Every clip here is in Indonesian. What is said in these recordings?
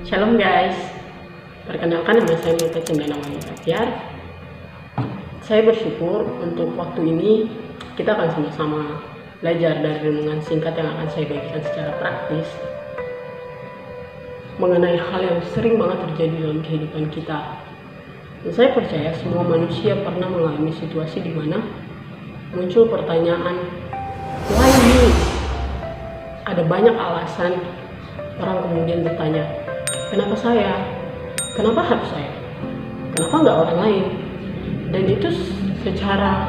Shalom guys, perkenalkan nama saya Mita Cendana Wanita Tiar. Saya bersyukur untuk waktu ini kita akan sama-sama belajar dari renungan singkat yang akan saya bagikan secara praktis mengenai hal yang sering banget terjadi dalam kehidupan kita. Dan saya percaya semua manusia pernah mengalami situasi di mana muncul pertanyaan, why me? Ada banyak alasan orang kemudian bertanya, kenapa saya? Kenapa harus saya? Kenapa nggak orang lain? Dan itu secara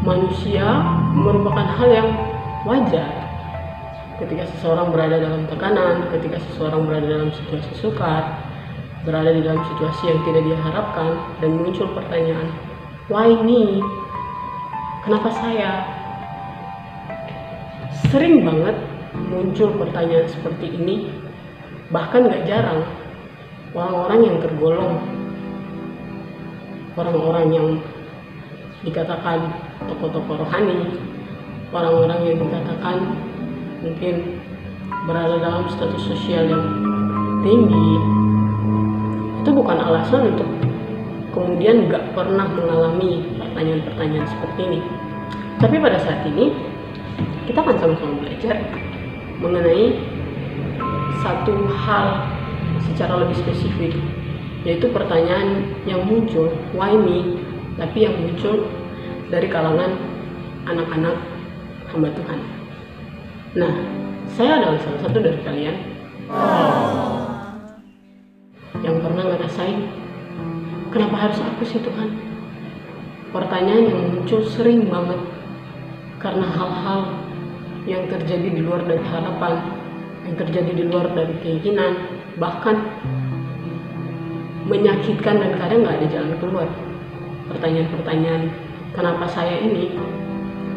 manusia merupakan hal yang wajar. Ketika seseorang berada dalam tekanan, ketika seseorang berada dalam situasi sukar, berada di dalam situasi yang tidak diharapkan, dan muncul pertanyaan, why me? Kenapa saya? Sering banget muncul pertanyaan seperti ini. Bahkan gak jarang orang-orang yang tergolong orang-orang yang dikatakan tokoh-tokoh rohani, orang-orang yang dikatakan mungkin berada dalam status sosial yang tinggi, itu bukan alasan untuk kemudian gak pernah mengalami pertanyaan-pertanyaan seperti ini. Tapi pada saat ini kita akan sama-sama belajar mengenai satu hal secara lebih spesifik, yaitu pertanyaan yang muncul, why me? Tapi yang muncul dari kalangan anak-anak hamba Tuhan. Nah, saya adalah salah satu dari kalian yang pernah ngerasain, kenapa harus aku sih Tuhan? Pertanyaan yang muncul sering banget karena hal-hal yang terjadi di luar dari harapan, yang terjadi di luar dari keinginan, bahkan menyakitkan dan kadang nggak ada jalan keluar. Pertanyaan-pertanyaan kenapa saya ini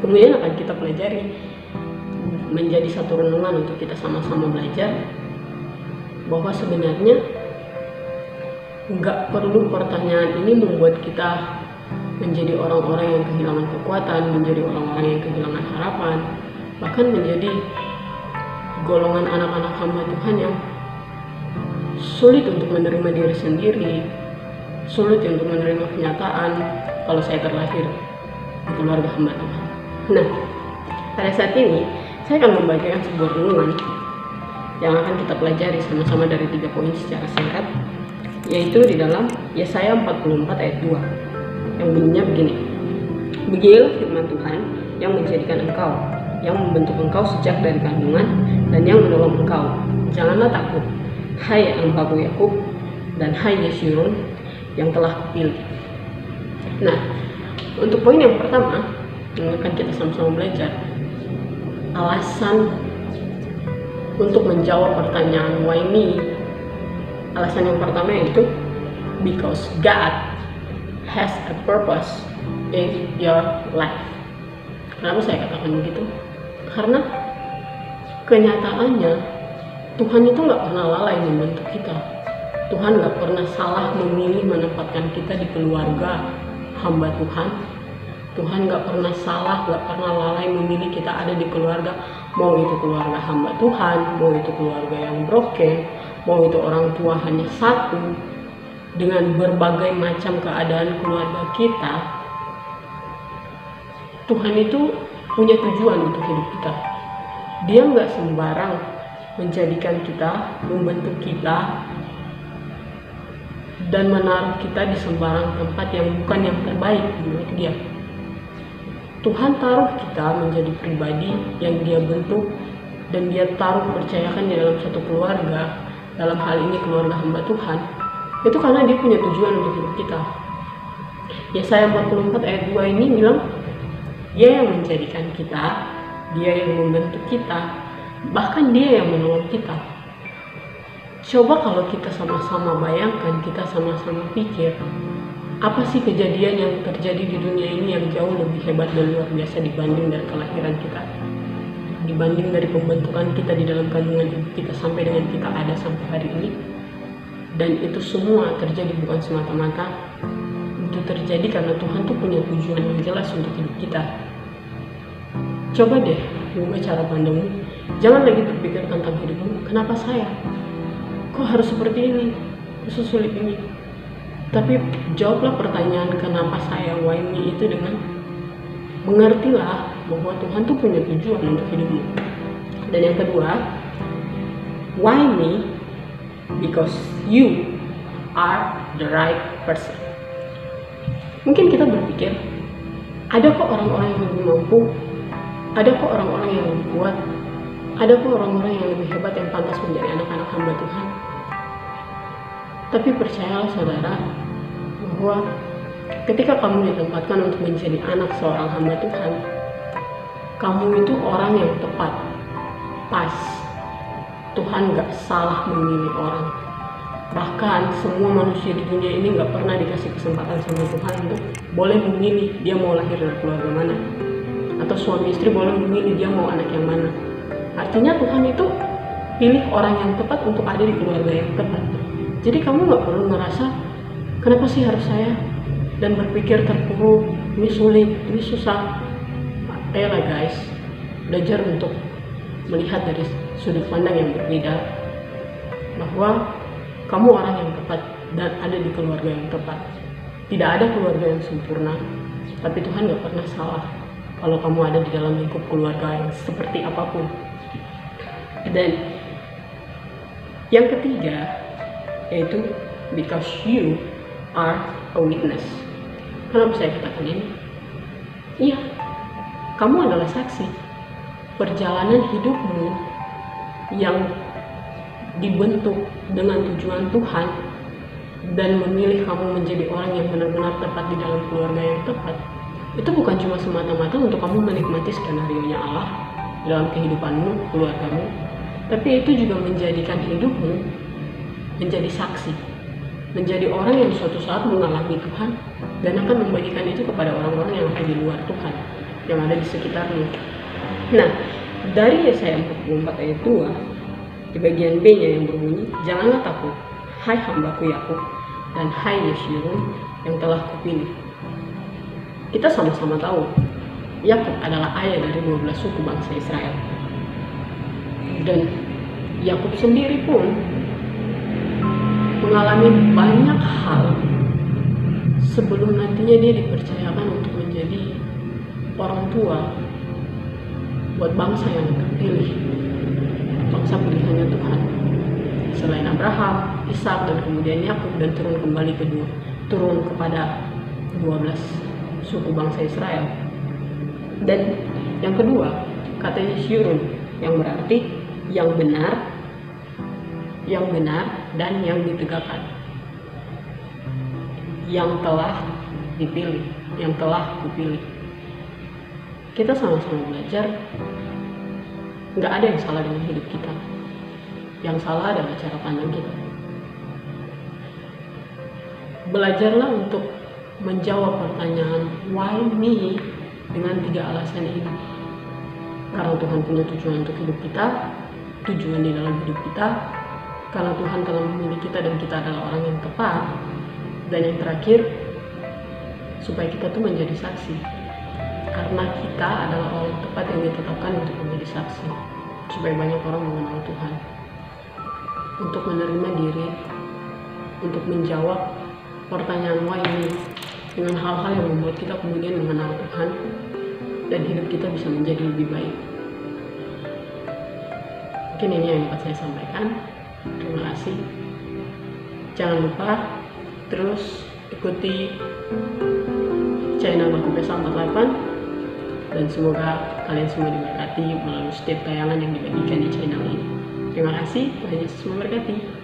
kemudian akan kita pelajari menjadi satu renungan untuk kita sama-sama belajar bahwa sebenarnya nggak perlu pertanyaan ini membuat kita menjadi orang-orang yang kehilangan kekuatan, menjadi orang-orang yang kehilangan harapan, bahkan menjadi golongan anak-anak hamba Tuhan yang sulit untuk menerima diri sendiri, sulit untuk menerima kenyataan kalau saya terlahir di keluarga hamba Tuhan. Nah, pada saat ini saya akan membagikan sebuah renungan yang akan kita pelajari sama-sama dari 3 poin secara singkat, yaitu di dalam Yesaya 44 ayat 2 yang bunyinya begini. Beginilah firman Tuhan yang menjadikan engkau, yang membentuk engkau sejak dari kandungan, dan yang menolong engkau. Janganlah takut, hai hamba-Ku Yakub, dan hai Yesyurun yang telah kupilih. Nah, untuk poin yang pertama yang akan kita sama-sama belajar, alasan untuk menjawab pertanyaan why me. Alasan yang pertama yaitu because God has a purpose in your life. Kenapa saya katakan begitu? Karena kenyataannya Tuhan itu nggak pernah lalai membentuk kita. Tuhan nggak pernah salah memilih menempatkan kita di keluarga hamba Tuhan. Tuhan nggak pernah salah, nggak pernah lalai memilih kita ada di keluarga, mau itu keluarga hamba Tuhan, mau itu keluarga yang broken, mau itu orang tua hanya satu. Dengan berbagai macam keadaan keluarga kita, Tuhan itu punya tujuan untuk hidup kita. Dia nggak sembarang menjadikan kita, membentuk kita, dan menaruh kita di sembarang tempat yang bukan yang terbaik menurut Dia. Tuhan taruh kita menjadi pribadi yang Dia bentuk, dan Dia taruh percayakan di dalam satu keluarga, dalam hal ini keluarga hamba Tuhan, itu karena Dia punya tujuan untuk hidup kita. Yesaya 44 ayat 2 ini bilang, Dia yang menjadikan kita, Dia yang membentuk kita, bahkan Dia yang menolong kita. Coba kalau kita sama-sama bayangkan, kita sama-sama pikir, apa sih kejadian yang terjadi di dunia ini yang jauh lebih hebat dan luar biasa dibanding dari kelahiran kita, dibanding dari pembentukan kita di dalam kandungan ibu kita sampai dengan kita ada sampai hari ini. Dan itu semua terjadi bukan semata-mata, itu terjadi karena Tuhan tuh punya tujuan yang jelas untuk hidup kita. Coba deh ubah cara pandangmu, jangan lagi berpikir tentang hidupmu, kenapa saya? kok harus seperti ini, sesulit ini? Tapi jawablah pertanyaan kenapa saya why me itu dengan mengertilah bahwa Tuhan tuh punya tujuan untuk hidupmu. Dan yang kedua, why me? Because you are the right person. Mungkin kita berpikir, ada kok orang-orang yang lebih mampu, ada kok orang-orang yang lebih kuat, ada kok orang-orang yang lebih hebat yang pantas menjadi anak-anak hamba Tuhan. Tapi percayalah saudara, bahwa ketika kamu ditempatkan untuk menjadi anak seorang hamba Tuhan, kamu itu orang yang tepat, pas. Tuhan gak salah memilih orang. Bahkan semua manusia di dunia ini gak pernah dikasih kesempatan sama Tuhan untuk boleh memilih dia mau lahir dari keluarga mana, atau suami istri boleh memilih dia mau anak yang mana. Artinya Tuhan itu pilih orang yang tepat untuk ada di keluarga yang tepat. Jadi kamu gak perlu ngerasa kenapa sih harus saya, dan berpikir terpuruk, ini sulit, ini susah. Ayolah guys, belajar untuk melihat dari sudut pandang yang berbeda, bahwa kamu orang yang tepat dan ada di keluarga yang tepat. Tidak ada keluarga yang sempurna, tapi Tuhan gak pernah salah kalau kamu ada di dalam lingkup keluarga yang seperti apapun. Dan yang ketiga, yaitu because you are a witness. Kenapa saya katakan ini? Iya, kamu adalah saksi perjalanan hidupmu yang dibentuk dengan tujuan Tuhan dan memilih kamu menjadi orang yang benar-benar tepat di dalam keluarga yang tepat. Itu bukan cuma semata-mata untuk kamu menikmati skenario-nya Allah dalam kehidupanmu, keluargamu, tapi itu juga menjadikan hidupmu menjadi saksi, menjadi orang yang suatu saat mengalami Tuhan dan akan membagikan itu kepada orang-orang yang ada di luar Tuhan, yang ada di sekitarmu. Nah, dari Yesaya 44 ayat 2, di bagian B-nya yang berbunyi, janganlah takut, hai hambaku Yakub, dan hai Yeshurun yang telah kupilih. Kita sama-sama tahu, Yakub adalah ayah dari 12 suku bangsa Israel. Dan Yakub sendiri pun mengalami banyak hal sebelum nantinya dia dipercayakan untuk menjadi orang tua buat bangsa yang terpilih, bangsa pilihannya Tuhan. Selain Abraham, Ishak, dan kemudian Yakub, dan turun kepada 12 suku bangsa Israel. Dan yang kedua, kata Yeshurun, yang berarti yang benar dan yang ditegakkan, yang telah dipilih, yang telah kupilih. Kita sama-sama belajar, nggak ada yang salah dengan hidup kita. Yang salah adalah cara pandang kita. Belajarlah untuk menjawab pertanyaan why me dengan 3 alasan ini. Karena Tuhan punya tujuan untuk hidup kita, tujuan di dalam hidup kita, karena Tuhan telah memilih kita dan kita adalah orang yang tepat, dan yang terakhir, supaya kita tuh menjadi saksi, karena kita adalah orang tepat yang ditetapkan untuk menjadi saksi, supaya banyak orang mengenal Tuhan, untuk menerima diri, untuk menjawab pertanyaan why me dengan hal-hal yang membuat kita kemudian mengenal Tuhan dan hidup kita bisa menjadi lebih baik. Mungkin ini yang dapat saya sampaikan. Terima kasih. Jangan lupa terus ikuti channel Baku Pesa 48 dan semoga kalian semua diberkati melalui setiap tayangan yang dibagikan di channel ini. Terima kasih, Tuhan Yesus memberkati.